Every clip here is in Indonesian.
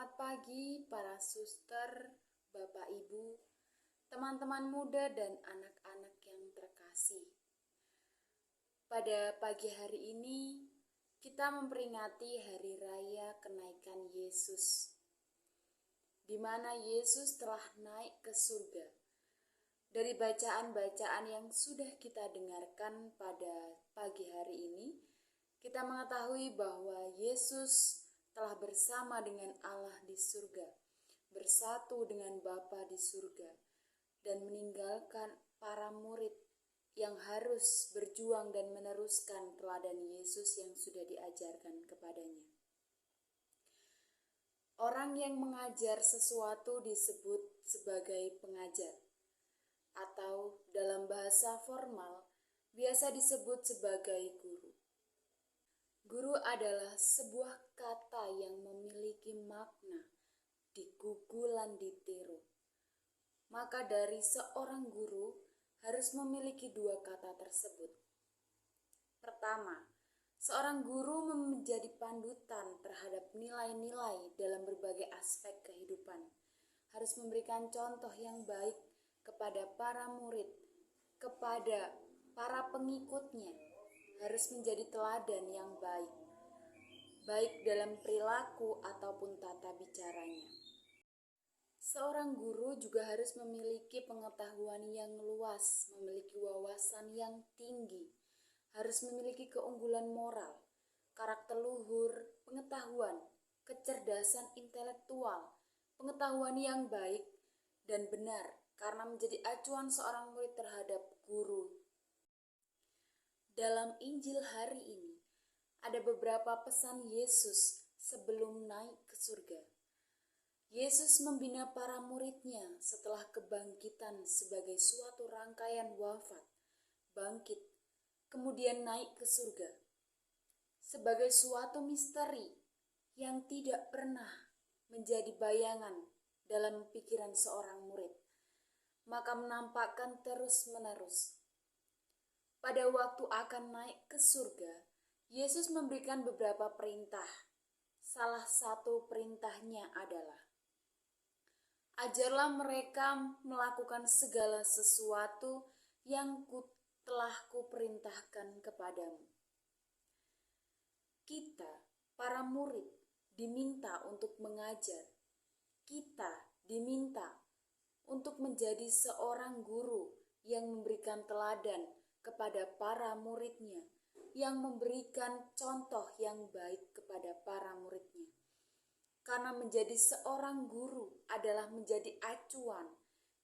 Selamat pagi para suster, Bapak Ibu, teman-teman muda dan anak-anak yang terkasih. Pada pagi hari ini kita memperingati hari raya kenaikan Yesus, di mana Yesus telah naik ke surga. Dari bacaan-bacaan yang sudah kita dengarkan pada pagi hari ini, kita mengetahui bahwa Yesus telah bersama dengan Allah di surga, bersatu dengan Bapa di surga, dan meninggalkan para murid yang harus berjuang dan meneruskan teladan Yesus yang sudah diajarkan kepadanya. Orang yang mengajar sesuatu disebut sebagai pengajar, atau dalam bahasa formal biasa disebut sebagai guru. Guru adalah sebuah kata yang memiliki makna digugu lan ditiru. Maka dari seorang guru harus memiliki dua kata tersebut. Pertama, seorang guru menjadi pandutan terhadap nilai-nilai dalam berbagai aspek kehidupan. Harus memberikan contoh yang baik kepada para murid, kepada para pengikutnya. Harus menjadi teladan yang baik dalam perilaku ataupun tata bicaranya. Seorang guru juga harus memiliki pengetahuan yang luas, memiliki wawasan yang tinggi, harus memiliki keunggulan moral, karakter luhur, pengetahuan, kecerdasan intelektual, pengetahuan yang baik dan benar, karena menjadi acuan seorang murid terhadap guru. Dalam Injil hari ini, ada beberapa pesan Yesus sebelum naik ke surga. Yesus membina para muridnya setelah kebangkitan sebagai suatu rangkaian wafat, bangkit, kemudian naik ke surga. Sebagai suatu misteri yang tidak pernah menjadi bayangan dalam pikiran seorang murid, maka menampakkan terus-menerus. Pada waktu akan naik ke surga, Yesus memberikan beberapa perintah. Salah satu perintahnya adalah, ajarlah mereka melakukan segala sesuatu yang telah kuperintahkan kepadamu. Kita, para murid, diminta untuk mengajar. Kita diminta untuk menjadi seorang guru yang memberikan teladan kepada para muridnya, yang memberikan contoh yang baik kepada para muridnya. Karena menjadi seorang guru adalah menjadi acuan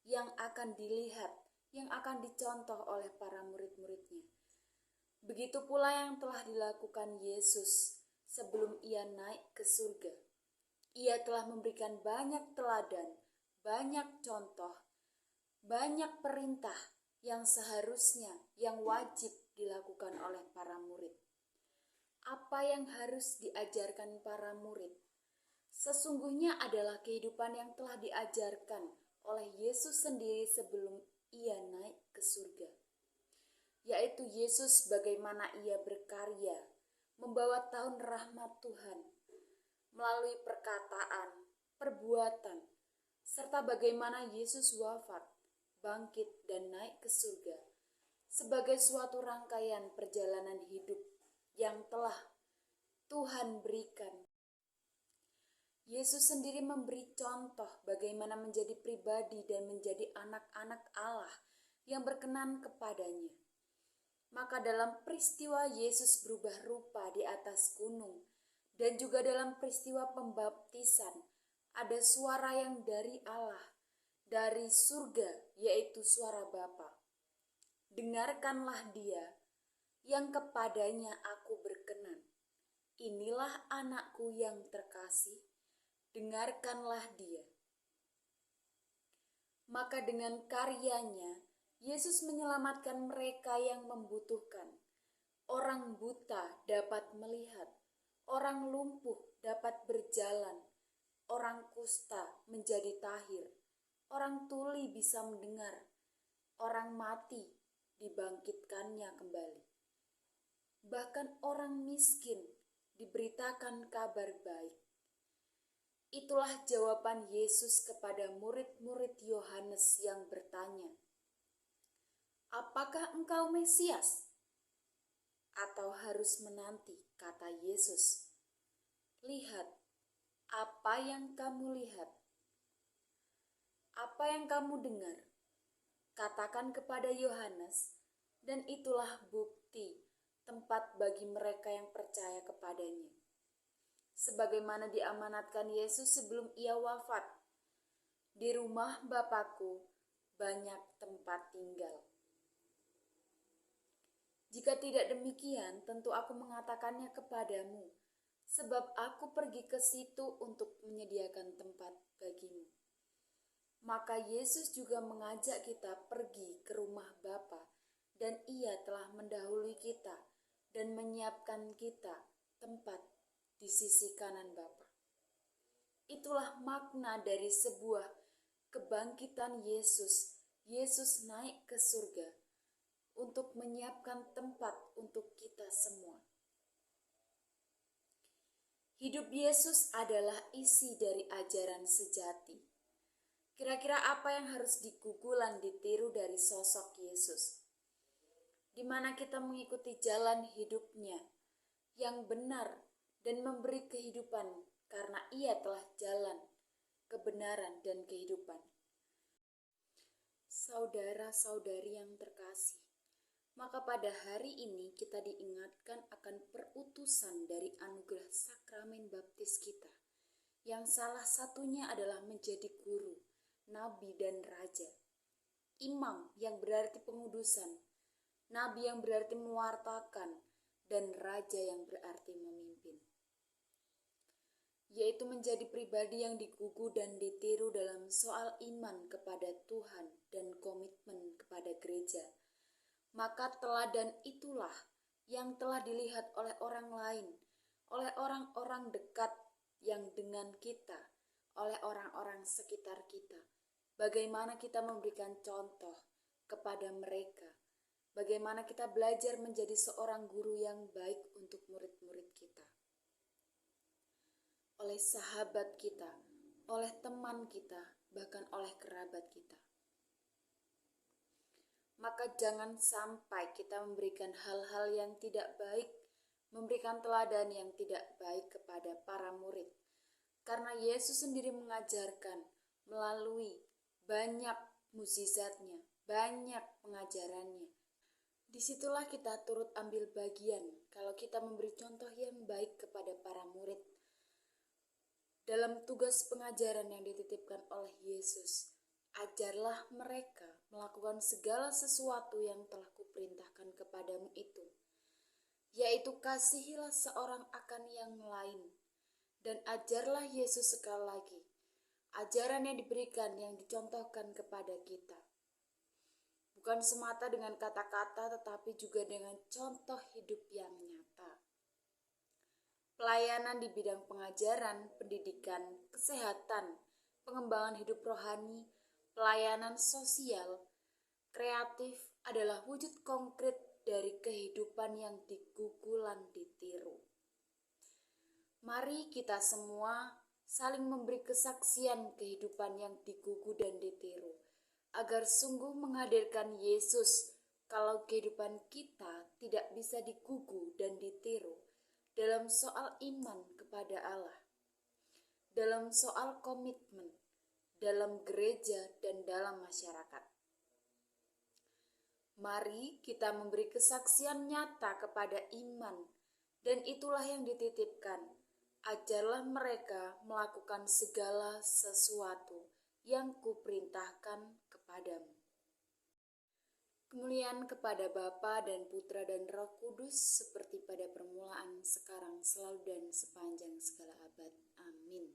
yang akan dilihat, yang akan dicontoh oleh para murid-muridnya. Begitu pula yang telah dilakukan Yesus sebelum ia naik ke surga. Ia telah memberikan banyak teladan, banyak contoh, banyak perintah yang seharusnya, yang wajib dilakukan oleh para murid. Apa yang harus diajarkan para murid? Sesungguhnya adalah kehidupan yang telah diajarkan oleh Yesus sendiri sebelum ia naik ke surga. Yaitu Yesus bagaimana ia berkarya, membawa tahun rahmat Tuhan, melalui perkataan, perbuatan, serta bagaimana Yesus wafat, bangkit dan naik ke surga sebagai suatu rangkaian perjalanan hidup yang telah Tuhan berikan. Yesus sendiri memberi contoh bagaimana menjadi pribadi dan menjadi anak-anak Allah yang berkenan kepadanya. Maka dalam peristiwa Yesus berubah rupa di atas gunung dan juga dalam peristiwa pembaptisan ada suara yang dari Allah, dari surga, yaitu suara Bapa. Dengarkanlah dia yang kepadanya aku berkenan. Inilah anakku yang terkasih, dengarkanlah dia. Maka dengan karyanya, Yesus menyelamatkan mereka yang membutuhkan. Orang buta dapat melihat, orang lumpuh dapat berjalan, orang kusta menjadi tahir, orang tuli bisa mendengar, orang mati dibangkitkannya kembali. Bahkan orang miskin diberitakan kabar baik. Itulah jawaban Yesus kepada murid-murid Yohanes yang bertanya, "Apakah engkau Mesias? Atau harus menanti?" Kata Yesus, "Lihat, apa yang kamu lihat? Apa yang kamu dengar? Katakan kepada Yohanes, dan itulah bukti tempat bagi mereka yang percaya kepadanya." Sebagaimana diamanatkan Yesus sebelum ia wafat, "Di rumah Bapakku banyak tempat tinggal. Jika tidak demikian, tentu aku mengatakannya kepadamu, sebab aku pergi ke situ untuk menyediakan tempat bagimu." Maka Yesus juga mengajak kita pergi ke rumah Bapa, dan ia telah mendahului kita dan menyiapkan kita tempat di sisi kanan Bapa. Itulah makna dari sebuah kebangkitan Yesus. Yesus naik ke surga untuk menyiapkan tempat untuk kita semua. Hidup Yesus adalah isi dari ajaran sejati. Kira-kira apa yang harus digugulan ditiru dari sosok Yesus? Di mana kita mengikuti jalan hidupnya yang benar dan memberi kehidupan karena ia telah jalan, kebenaran, dan kehidupan. Saudara-saudari yang terkasih, maka pada hari ini kita diingatkan akan perutusan dari anugerah sakramen baptis kita, yang salah satunya adalah menjadi guru, nabi, dan raja. Imam yang berarti pengudusan, nabi yang berarti mewartakan, dan raja yang berarti memimpin. Yaitu menjadi pribadi yang digugu dan ditiru dalam soal iman kepada Tuhan dan komitmen kepada gereja. Maka teladan itulah yang telah dilihat oleh orang lain, oleh orang-orang dekat yang dengan kita, oleh orang-orang sekitar kita. Bagaimana kita memberikan contoh kepada mereka, bagaimana kita belajar menjadi seorang guru yang baik untuk murid-murid kita. Oleh sahabat kita, oleh teman kita, bahkan oleh kerabat kita. Maka jangan sampai kita memberikan hal-hal yang tidak baik, memberikan teladan yang tidak baik kepada para murid. Karena Yesus sendiri mengajarkan melalui banyak mukjizatnya, banyak pengajarannya. Disitulah kita turut ambil bagian kalau kita memberi contoh yang baik kepada para murid dalam tugas pengajaran yang dititipkan oleh Yesus. Ajarlah mereka melakukan segala sesuatu yang telah kuperintahkan kepadamu itu, yaitu kasihilah seorang akan yang lain. Dan ajarlah Yesus sekali lagi, ajaran yang diberikan, yang dicontohkan kepada kita. Bukan semata dengan kata-kata, tetapi juga dengan contoh hidup yang nyata. Pelayanan di bidang pengajaran, pendidikan, kesehatan, pengembangan hidup rohani, pelayanan sosial, kreatif adalah wujud konkret dari kehidupan yang digugulan ditiru. Mari kita semua saling memberi kesaksian kehidupan yang digugu dan ditiru, agar sungguh menghadirkan Yesus kalau kehidupan kita tidak bisa digugu dan ditiru dalam soal iman kepada Allah, dalam soal komitmen, dalam gereja, dan dalam masyarakat. Mari kita memberi kesaksian nyata kepada iman, dan itulah yang dititipkan. Ajarlah mereka melakukan segala sesuatu yang kuperintahkan kepadamu. Kemuliaan kepada Bapa dan Putra dan Roh Kudus, seperti pada permulaan, sekarang, selalu, dan sepanjang segala abad. Amin.